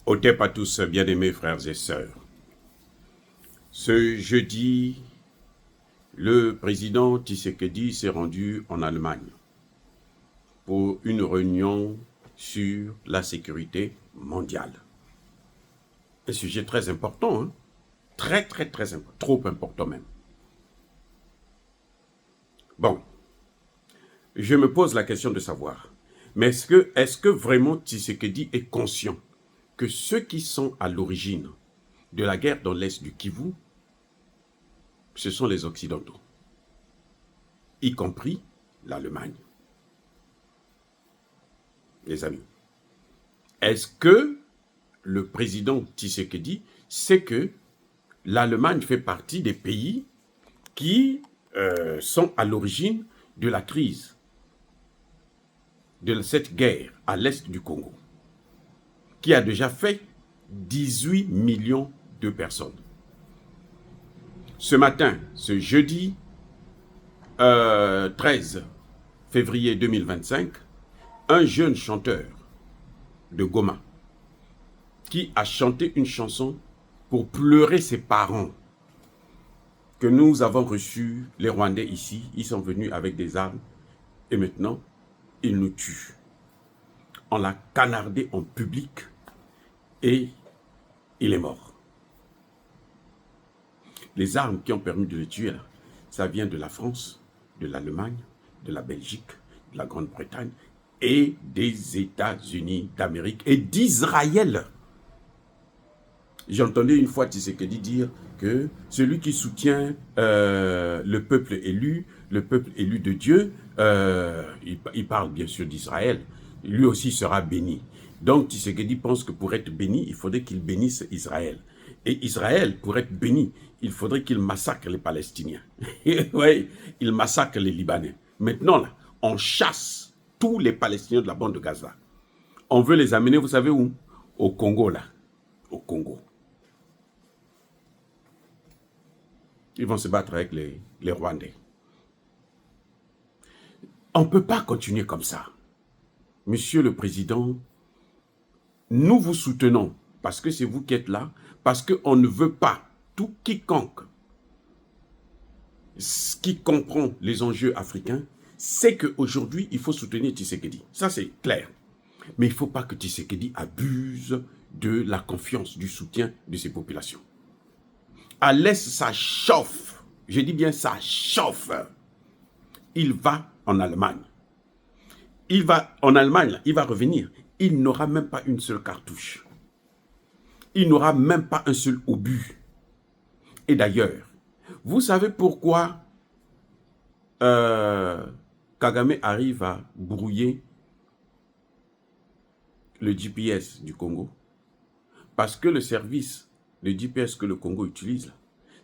Au TEP à tous, bien-aimés frères et sœurs. Ce jeudi, le président Tshisekedi s'est rendu en Allemagne pour une réunion sur la sécurité mondiale. Un sujet très important, hein? Très important, trop important même. Bon, je me pose la question de savoir, mais est-ce que vraiment Tshisekedi est conscient que ceux qui sont à l'origine de la guerre dans l'est du Kivu, ce sont les Occidentaux, y compris l'Allemagne. Les amis, est-ce que le président Tshisekedi sait que l'Allemagne fait partie des pays qui sont à l'origine de la crise, de cette guerre à l'est du Congo, qui a déjà fait 18 millions de personnes. Ce matin, ce jeudi 13 février 2025, un jeune chanteur de Goma qui a chanté une chanson pour pleurer ses parents que nous avons reçus, les Rwandais ici, ils sont venus avec des armes et maintenant, ils nous tuent. On l'a canardé en public et il est mort. Les armes qui ont permis de le tuer, là, ça vient de la France, de l'Allemagne, de la Belgique, de la Grande-Bretagne et des États-Unis d'Amérique et d'Israël. J'entendais une fois Tshisekedi dire que celui qui soutient le peuple élu de Dieu, il parle bien sûr d'Israël, lui aussi sera béni. Donc Tshisekedi pense que pour être béni, il faudrait qu'il bénisse Israël. Et Israël, pour être béni, il faudrait qu'il massacre les Palestiniens. Oui, il massacre les Libanais. Maintenant, là, on chasse tous les Palestiniens de la bande de Gaza. On veut les amener, vous savez où? Au Congo, là. Au Congo. Ils vont se battre avec les Rwandais. On ne peut pas continuer comme ça. Monsieur le Président, nous vous soutenons parce que c'est vous qui êtes là, parce qu'on ne veut pas tout quiconque qui comprend les enjeux africains, c'est qu'aujourd'hui, il faut soutenir Tshisekedi. Ça, c'est clair. Mais il ne faut pas que Tshisekedi abuse de la confiance, du soutien de ces populations. À l'Est, ça chauffe. Je dis bien ça chauffe. Il va en Allemagne. Il va en Allemagne, il va revenir. Il n'aura même pas une seule cartouche. Il n'aura même pas un seul obus. Et d'ailleurs, vous savez pourquoi Kagame arrive à brouiller le GPS du Congo? Parce que le service, le GPS que le Congo utilise,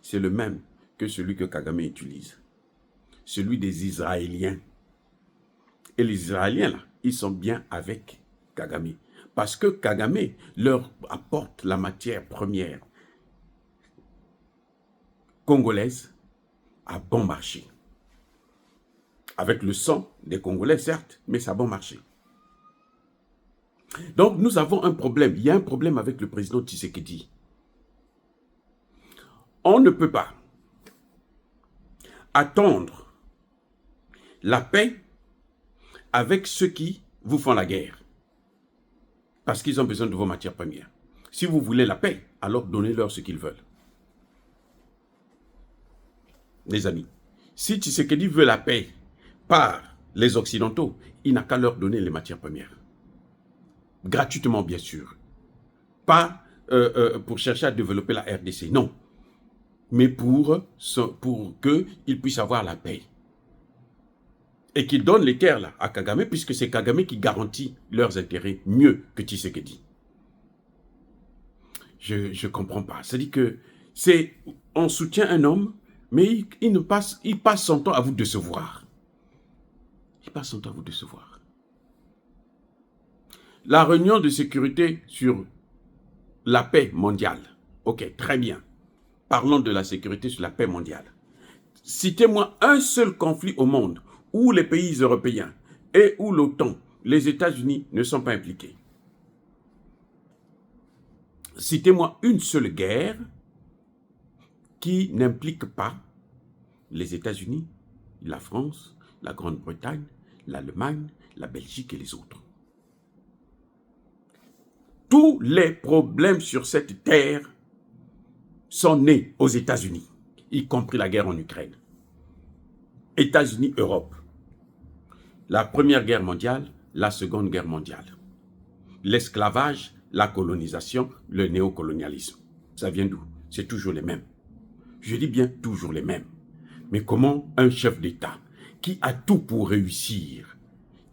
c'est le même que celui que Kagame utilise. Celui des Israéliens. Et les Israéliens, là, ils sont bien avec Kagame. Parce que Kagame leur apporte la matière première congolaise à bon marché. Avec le sang des Congolais, certes, mais ça a bon marché. Donc, nous avons un problème. Il y a un problème avec le président Tshisekedi. On ne peut pas attendre la paix avec ceux qui vous font la guerre. Parce qu'ils ont besoin de vos matières premières. Si vous voulez la paix, alors donnez-leur ce qu'ils veulent. Les amis, si Tshisekedi veut la paix par les Occidentaux, il n'a qu'à leur donner les matières premières. Gratuitement, bien sûr. Pas pour chercher à développer la RDC, non. Mais pour qu'ils puissent avoir la paix. Et qu'ils donnent les terres là, à Kagame, puisque c'est Kagame qui garantit leurs intérêts mieux que Tshisekedi. Je ne comprends pas. C'est-à-dire que on soutient un homme, mais il passe son temps à vous décevoir. Il passe son temps à vous décevoir. La réunion de sécurité sur la paix mondiale. Ok, très bien. Parlons de la sécurité sur la paix mondiale. Citez-moi un seul conflit au monde où les pays européens et où l'OTAN, les États-Unis ne sont pas impliqués. Citez-moi une seule guerre qui n'implique pas les États-Unis, la France, la Grande-Bretagne, l'Allemagne, la Belgique et les autres. Tous les problèmes sur cette terre sont nés aux États-Unis, y compris la guerre en Ukraine. États-Unis, Europe. La Première Guerre mondiale, la Seconde Guerre mondiale. L'esclavage, la colonisation, le néocolonialisme. Ça vient d'où? C'est toujours les mêmes. Je dis bien toujours les mêmes. Mais comment un chef d'État qui a tout pour réussir,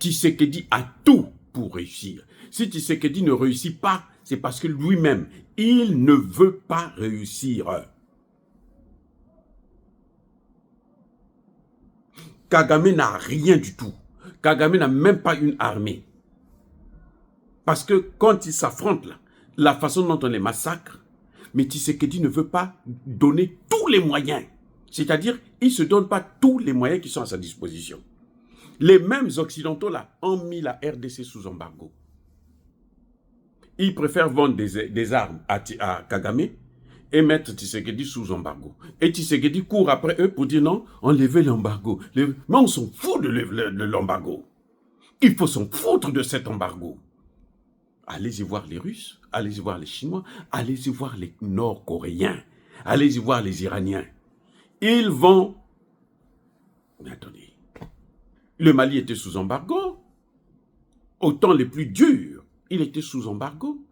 Tshisekedi a tout pour réussir. Si Tshisekedi ne réussit pas, c'est parce que lui-même, il ne veut pas réussir. Kagame n'a rien du tout. Kagame n'a même pas une armée. Parce que quand ils s'affrontent, la façon dont on les massacre, mais Tshisekedi ne veut pas donner tous les moyens. C'est-à-dire, il ne se donne pas tous les moyens qui sont à sa disposition. Les mêmes Occidentaux là ont mis la RDC sous embargo. Ils préfèrent vendre des armes à Kagame et mettre Tshisekedi sous embargo. Et Tshisekedi court après eux pour dire non, enlevez l'embargo. Mais on s'en fout de l'embargo. Il faut s'en foutre de cet embargo. Allez-y voir les Russes, allez-y voir les Chinois, allez-y voir les Nord-Coréens, allez-y voir les Iraniens. Ils vont... Mais attendez, le Mali était sous embargo. Au temps les plus durs, il était sous embargo.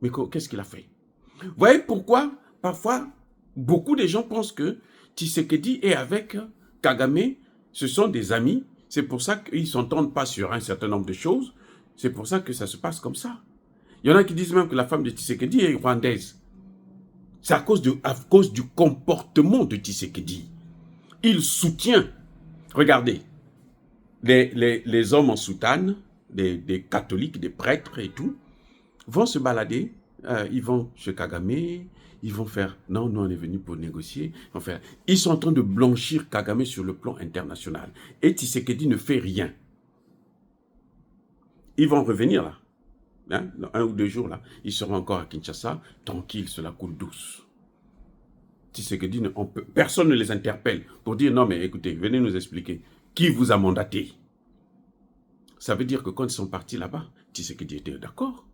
Mais qu'est-ce qu'il a fait? Vous voyez pourquoi, parfois, beaucoup de gens pensent que Tshisekedi est avec Kagame, ce sont des amis. C'est pour ça qu'ils ne s'entendent pas sur un certain nombre de choses. C'est pour ça que ça se passe comme ça. Il y en a qui disent même que la femme de Tshisekedi est rwandaise. C'est à cause du comportement de Tshisekedi. Il soutient, regardez, les hommes en soutane, des catholiques, des prêtres et tout, vont se balader, ils vont chez Kagame, ils vont faire, non, nous on est venus pour négocier, ils sont en train de blanchir Kagame sur le plan international. Et Tshisekedi ne fait rien. Ils vont revenir là. Hein, dans 1 ou 2 jours, là, ils seront encore à Kinshasa, tranquille, cela coule douce. Tshisekedi, personne ne les interpelle pour dire, non mais écoutez, venez nous expliquer, qui vous a mandaté? Ça veut dire que quand ils sont partis là-bas, Tshisekedi était d'accord.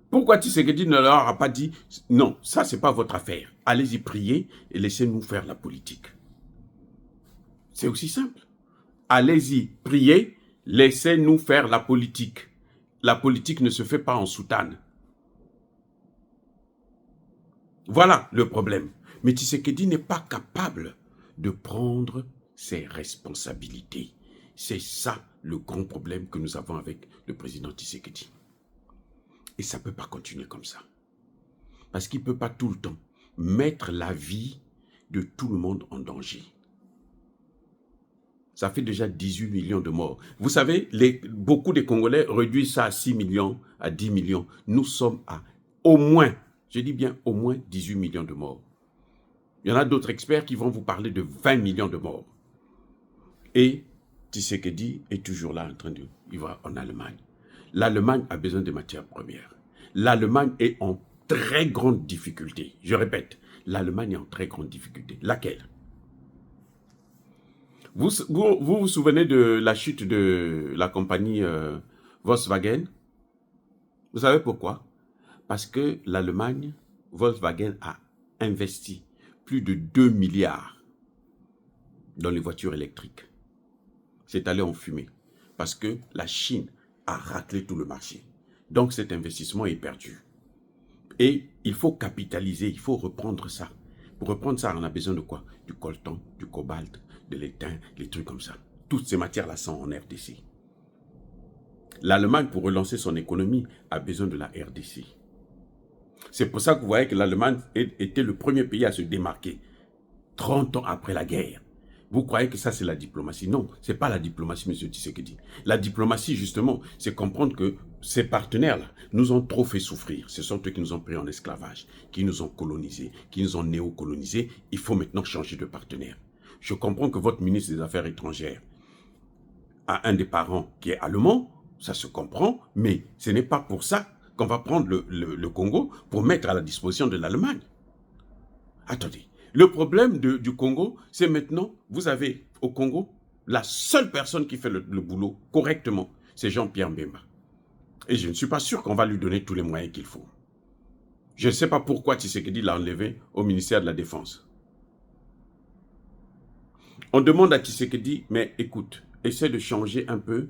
Pourquoi Tshisekedi ne leur a pas dit, non, ça c'est pas votre affaire, allez-y prier et laissez-nous faire la politique. C'est aussi simple. Allez-y prier, laissez-nous faire la politique. La politique ne se fait pas en soutane. Voilà le problème. Mais Tshisekedi n'est pas capable de prendre ses responsabilités. C'est ça le grand problème que nous avons avec le président Tshisekedi. Et ça ne peut pas continuer comme ça. Parce qu'il ne peut pas tout le temps mettre la vie de tout le monde en danger. Ça fait déjà 18 millions de morts. Vous savez, beaucoup de Congolais réduisent ça à 6 millions, à 10 millions. Nous sommes à au moins, je dis bien au moins 18 millions de morts. Il y en a d'autres experts qui vont vous parler de 20 millions de morts. Et Tshisekedi est toujours là en train de... Il va en Allemagne. L'Allemagne a besoin de matières premières. L'Allemagne est en très grande difficulté. Je répète, l'Allemagne est en très grande difficulté. Laquelle? Vous vous souvenez de la chute de la compagnie Volkswagen? Vous savez pourquoi? Parce que l'Allemagne, Volkswagen a investi plus de 2 milliards dans les voitures électriques. C'est allé en fumée. Parce que la Chine a raclé tout le marché. Donc cet investissement est perdu. Et il faut capitaliser, il faut reprendre ça. Pour reprendre ça, on a besoin de quoi? Du coltan, du cobalt, de l'étain, les trucs comme ça. Toutes ces matières-là sont en RDC. L'Allemagne, pour relancer son économie, a besoin de la RDC. C'est pour ça que vous voyez que l'Allemagne était le premier pays à se démarquer. 30 ans après la guerre. Vous croyez que ça, c'est la diplomatie? Non, ce n'est pas la diplomatie, M. Tshisekedi. La diplomatie, justement, c'est comprendre que ces partenaires-là nous ont trop fait souffrir. Ce sont eux qui nous ont pris en esclavage, qui nous ont colonisés, qui nous ont néocolonisés. Il faut maintenant changer de partenaire. Je comprends que votre ministre des Affaires étrangères a un des parents qui est allemand, ça se comprend, mais ce n'est pas pour ça qu'on va prendre le Congo pour mettre à la disposition de l'Allemagne. Attendez, le problème du Congo, c'est maintenant, vous avez au Congo, la seule personne qui fait le boulot correctement, c'est Jean-Pierre Bemba. Et je ne suis pas sûr qu'on va lui donner tous les moyens qu'il faut. Je ne sais pas pourquoi Tshisekedi l'a enlevé au ministère de la Défense. On demande à Tshisekedi, mais écoute, essaie de changer un peu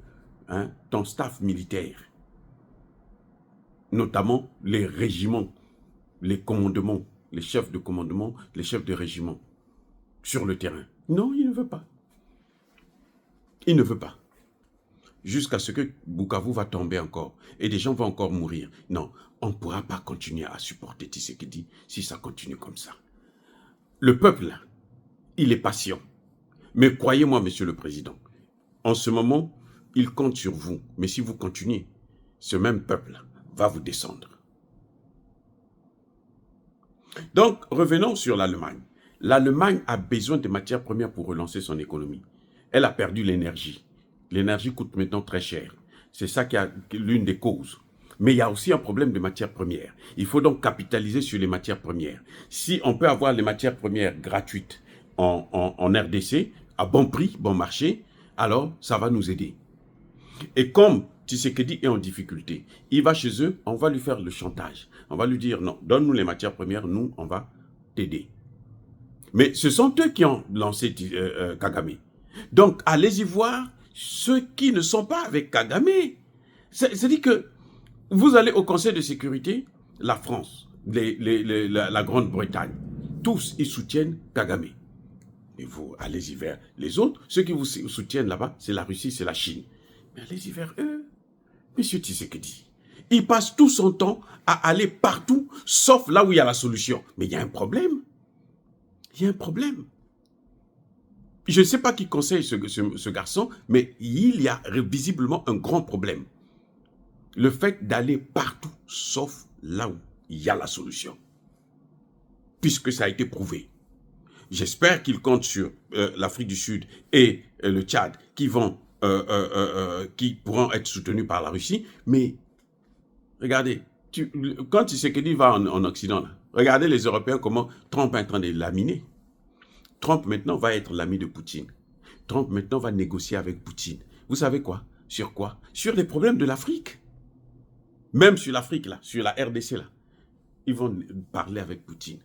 ton staff militaire. Notamment les régiments, les commandements, les chefs de commandement, les chefs de régiment sur le terrain. Non, il ne veut pas. Il ne veut pas. Jusqu'à ce que Bukavu va tomber encore et des gens vont encore mourir. Non, on ne pourra pas continuer à supporter Tshisekedi si ça continue comme ça. Le peuple, il est patient. Mais croyez-moi, Monsieur le Président, en ce moment, il compte sur vous. Mais si vous continuez, ce même peuple va vous descendre. Donc, revenons sur l'Allemagne. L'Allemagne a besoin de matières premières pour relancer son économie. Elle a perdu l'énergie. L'énergie coûte maintenant très cher. C'est ça qui est l'une des causes. Mais il y a aussi un problème de matières premières. Il faut donc capitaliser sur les matières premières. Si on peut avoir les matières premières gratuites en RDC, à bon prix, bon marché, alors ça va nous aider. Et comme Tshisekedi est en difficulté, il va chez eux, on va lui faire le chantage. On va lui dire, non, donne-nous les matières premières, nous, on va t'aider. Mais ce sont eux qui ont lancé Kagame. Donc, allez-y voir ceux qui ne sont pas avec Kagame. C'est-à-dire que vous allez au Conseil de sécurité, la France, la Grande-Bretagne, tous, ils soutiennent Kagame. Et vous, allez-y vers les autres. Ceux qui vous soutiennent là-bas, c'est la Russie, c'est la Chine. Mais allez-y vers eux. Monsieur Tshisekedi, il passe tout son temps à aller partout, sauf là où il y a la solution. Mais il y a un problème. Il y a un problème. Je ne sais pas qui conseille ce garçon, mais il y a visiblement un grand problème. Le fait d'aller partout, sauf là où il y a la solution. Puisque ça a été prouvé. J'espère qu'il compte sur l'Afrique du Sud et le Tchad qui pourront être soutenus par la Russie. Mais regardez, quand Tshisekedi va en Occident, là, regardez les Européens comment Trump est en train de laminer. Trump maintenant va être l'ami de Poutine. Trump maintenant va négocier avec Poutine. Vous savez quoi? Sur quoi? Sur les problèmes de l'Afrique. Même sur l'Afrique, là, sur la RDC, là. Ils vont parler avec Poutine.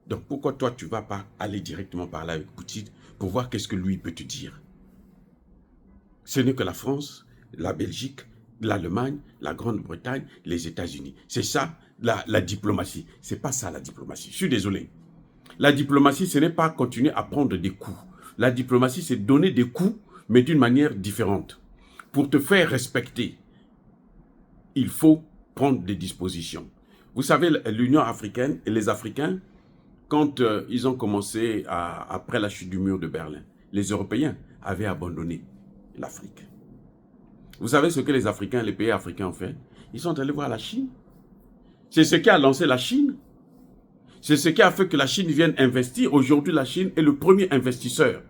Donc pourquoi toi, tu ne vas pas aller directement parler avec Poutine pour voir qu'est-ce que lui peut te dire? Ce n'est que la France, la Belgique, l'Allemagne, la Grande-Bretagne, les États-Unis. C'est ça la diplomatie. Ce n'est pas ça la diplomatie. Je suis désolé. La diplomatie, ce n'est pas continuer à prendre des coups. La diplomatie, c'est donner des coups, mais d'une manière différente. Pour te faire respecter, il faut prendre des dispositions. Vous savez, l'Union africaine et les Africains, quand ils ont commencé, après la chute du mur de Berlin, les Européens avaient abandonné l'Afrique. Vous savez ce que les Africains, les pays africains ont fait? Ils sont allés voir la Chine. C'est ce qui a lancé la Chine. C'est ce qui a fait que la Chine vienne investir. Aujourd'hui, la Chine est le premier investisseur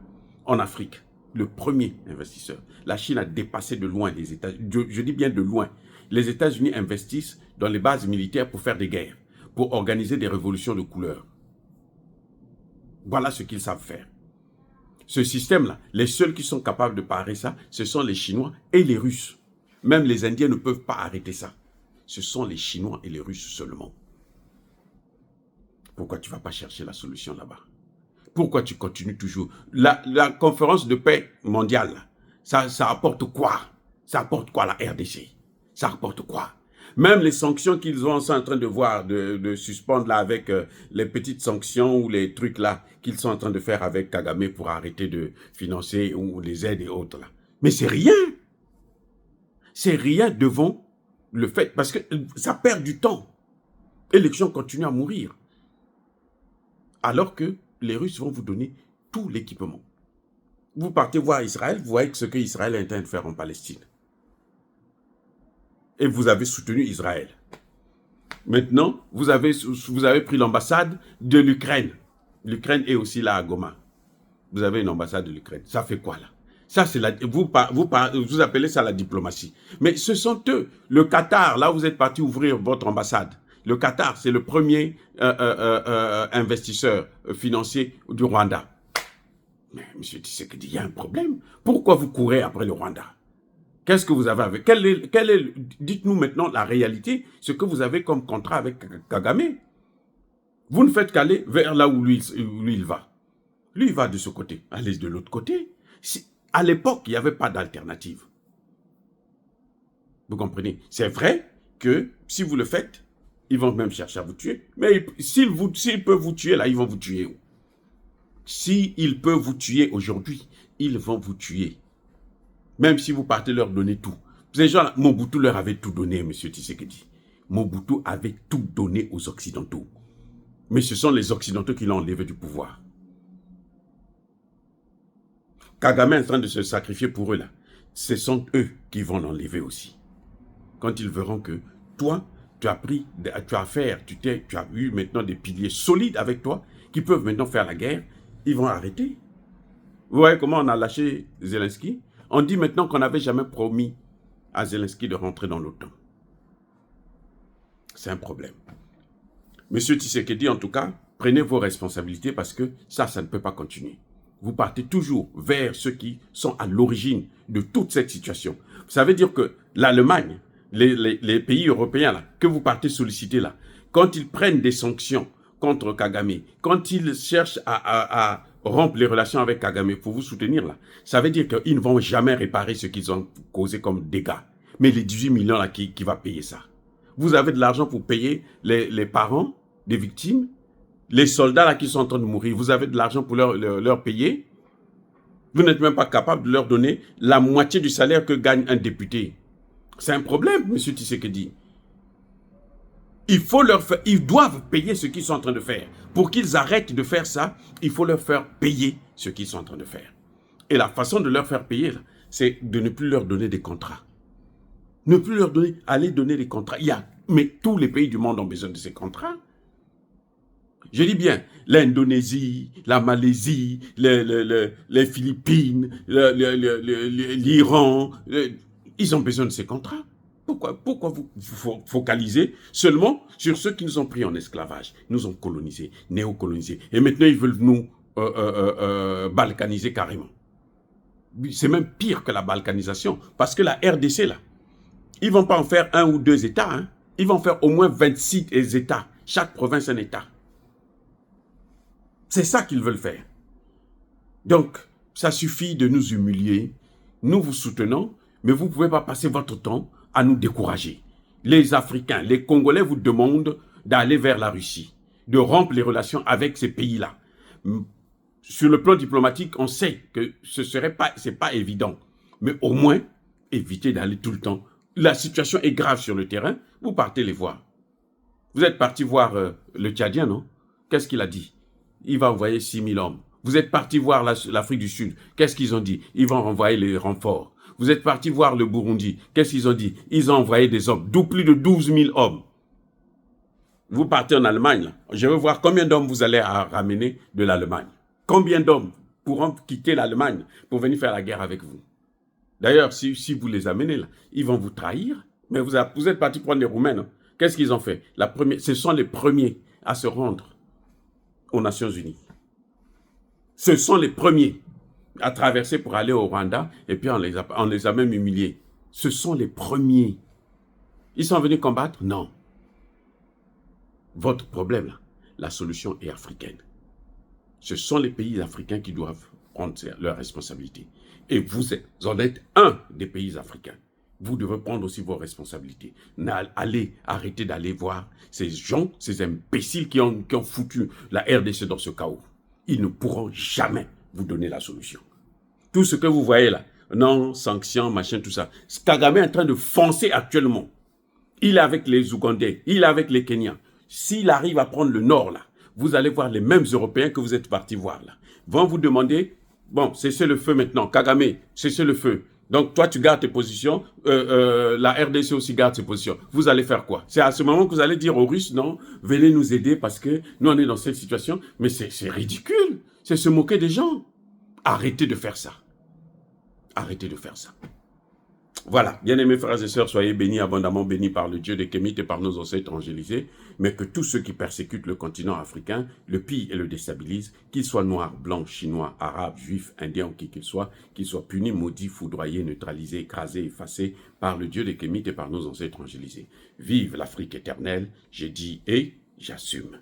en Afrique. Le premier investisseur. La Chine a dépassé de loin les États-Unis. Je dis bien de loin. Les États-Unis investissent dans les bases militaires pour faire des guerres, pour organiser des révolutions de couleur. Voilà ce qu'ils savent faire. Ce système-là, les seuls qui sont capables de parer ça, ce sont les Chinois et les Russes. Même les Indiens ne peuvent pas arrêter ça. Ce sont les Chinois et les Russes seulement. Pourquoi tu ne vas pas chercher la solution là-bas? Pourquoi tu continues toujours? La conférence de paix mondiale, ça apporte quoi? Ça apporte quoi la RDC? Ça apporte quoi? Même les sanctions qu'ils sont en train de voir, de suspendre là avec les petites sanctions ou les trucs là qu'ils sont en train de faire avec Kagame pour arrêter de financer ou les aides et autres là. Mais c'est rien. C'est rien devant le fait, parce que ça perd du temps. Et les gens continuent à mourir. Alors que les Russes vont vous donner tout l'équipement. Vous partez voir Israël, vous voyez ce qu'Israël est en train de faire en Palestine. Et vous avez soutenu Israël. Maintenant, vous avez pris l'ambassade de l'Ukraine. L'Ukraine est aussi là à Goma. Vous avez une ambassade de l'Ukraine. Ça fait quoi là? Ça, c'est vous appelez ça la diplomatie. Mais ce sont eux. Le Qatar, là, vous êtes parti ouvrir votre ambassade. Le Qatar, c'est le premier investisseur financier du Rwanda. Mais M. Tshisekedi, il y a un problème. Pourquoi vous courez après le Rwanda? Qu'est-ce que vous avez avec? Dites-nous maintenant la réalité, ce que vous avez comme contrat avec Kagame. Vous ne faites qu'aller vers là où lui il va. Lui, il va de ce côté. Allez de l'autre côté. À l'époque, il n'y avait pas d'alternative. Vous comprenez? C'est vrai que si vous le faites, ils vont même chercher à vous tuer. Mais s'ils peuvent vous tuer, là, ils vont vous tuer où? S'ils peuvent vous tuer aujourd'hui, ils vont vous tuer. Même si vous partez leur donner tout. Ces gens-là, Mobutu leur avait tout donné, M. Tshisekedi. Mobutu avait tout donné aux Occidentaux. Mais ce sont les Occidentaux qui l'ont enlevé du pouvoir. Kagame est en train de se sacrifier pour eux là. Ce sont eux qui vont l'enlever aussi. Quand ils verront que toi, tu as eu maintenant des piliers solides avec toi qui peuvent maintenant faire la guerre, ils vont arrêter. Vous voyez comment on a lâché Zelensky? On dit maintenant qu'on n'avait jamais promis à Zelensky de rentrer dans l'OTAN. C'est un problème. Monsieur Tshisekedi, en tout cas, prenez vos responsabilités parce que ça ne peut pas continuer. Vous partez toujours vers ceux qui sont à l'origine de toute cette situation. Ça veut dire que l'Allemagne, les pays européens là, que vous partez solliciter là, quand ils prennent des sanctions contre Kagame, quand ils cherchent à rompre les relations avec Kagame pour vous soutenir là, ça veut dire qu'ils ne vont jamais réparer ce qu'ils ont causé comme dégâts. Mais les 18 millions là, qui va payer ça? Vous avez de l'argent pour payer les parents des victimes? Les soldats là qui sont en train de mourir, vous avez de l'argent pour leur payer? Vous n'êtes même pas capable de leur donner la moitié du salaire que gagne un député. C'est un problème, M. Tshisekedi. Ils doivent payer ce qu'ils sont en train de faire. Pour qu'ils arrêtent de faire ça, il faut leur faire payer ce qu'ils sont en train de faire. Et la façon de leur faire payer, c'est de ne plus leur donner des contrats. Ne plus leur donner, aller donner des contrats. Mais tous les pays du monde ont besoin de ces contrats. Je dis bien, l'Indonésie, la Malaisie, les Philippines, l'Iran, ils ont besoin de ces contrats. Pourquoi vous focalisez seulement sur ceux qui nous ont pris en esclavage, nous ont colonisés, néocolonisés, et maintenant ils veulent nous balkaniser carrément. C'est même pire que la balkanisation, parce que la RDC, là, ils ne vont pas en faire 1 ou 2 États, hein. Ils vont faire au moins 26 États, chaque province un État. C'est ça qu'ils veulent faire. Donc, ça suffit de nous humilier. Nous vous soutenons, mais vous ne pouvez pas passer votre temps à nous décourager. Les Africains, les Congolais vous demandent d'aller vers la Russie, de rompre les relations avec ces pays-là. Sur le plan diplomatique, on sait que c'est pas évident. Mais au moins, évitez d'aller tout le temps. La situation est grave sur le terrain, vous partez les voir. Vous êtes parti voir le Tchadien, non? Qu'est-ce qu'il a dit? Il va envoyer 6 000 hommes. Vous êtes parti voir l'Afrique du Sud. Qu'est-ce qu'ils ont dit? Ils vont renvoyer les renforts. Vous êtes parti voir le Burundi. Qu'est-ce qu'ils ont dit? Ils ont envoyé des hommes. Plus de 12 000 hommes. Vous partez en Allemagne. Là. Je veux voir combien d'hommes vous allez ramener de l'Allemagne. Combien d'hommes pourront quitter l'Allemagne pour venir faire la guerre avec vous? D'ailleurs, si vous les amenez là, ils vont vous trahir. Mais vous êtes parti prendre les Roumains. Non? Qu'est-ce qu'ils ont fait? Ce sont les premiers à se rendre aux Nations Unies. Ce sont les premiers à traverser pour aller au Rwanda et puis on les a même humiliés. Ce sont les premiers. Ils sont venus combattre? Non. Votre problème, là, la solution est africaine. Ce sont les pays africains qui doivent prendre leurs responsabilités. Et vous en êtes un des pays africains. Vous devez prendre aussi vos responsabilités. Arrêtez d'aller voir ces gens, ces imbéciles qui ont foutu la RDC dans ce chaos. Ils ne pourront jamais vous donner la solution. Tout ce que vous voyez là, non, sanctions, machin, tout ça. Kagame est en train de foncer actuellement. Il est avec les Ougandais, il est avec les Kenyans. S'il arrive à prendre le nord là, vous allez voir les mêmes Européens que vous êtes partis voir là. Vont vous demander, bon, cessez le feu maintenant, Kagame, cessez le feu. Donc, toi, tu gardes tes positions, la RDC aussi garde ses positions. Vous allez faire quoi? C'est à ce moment que vous allez dire aux Russes, non, venez nous aider parce que nous, on est dans cette situation. Mais c'est ridicule. C'est se moquer des gens. Arrêtez de faire ça. arrêtez de faire ça. Voilà, bien-aimés frères et sœurs, soyez bénis, abondamment bénis par le Dieu des Kémites et par nos ancêtres évangélisés, mais que tous ceux qui persécutent le continent africain, le pillent et le déstabilisent, qu'ils soient noirs, blancs, chinois, arabes, juifs, indiens ou qui qu'ils soient punis, maudits, foudroyés, neutralisés, écrasés, effacés par le Dieu des Kémites et par nos ancêtres évangélisés. Vive l'Afrique éternelle, j'ai dit et j'assume.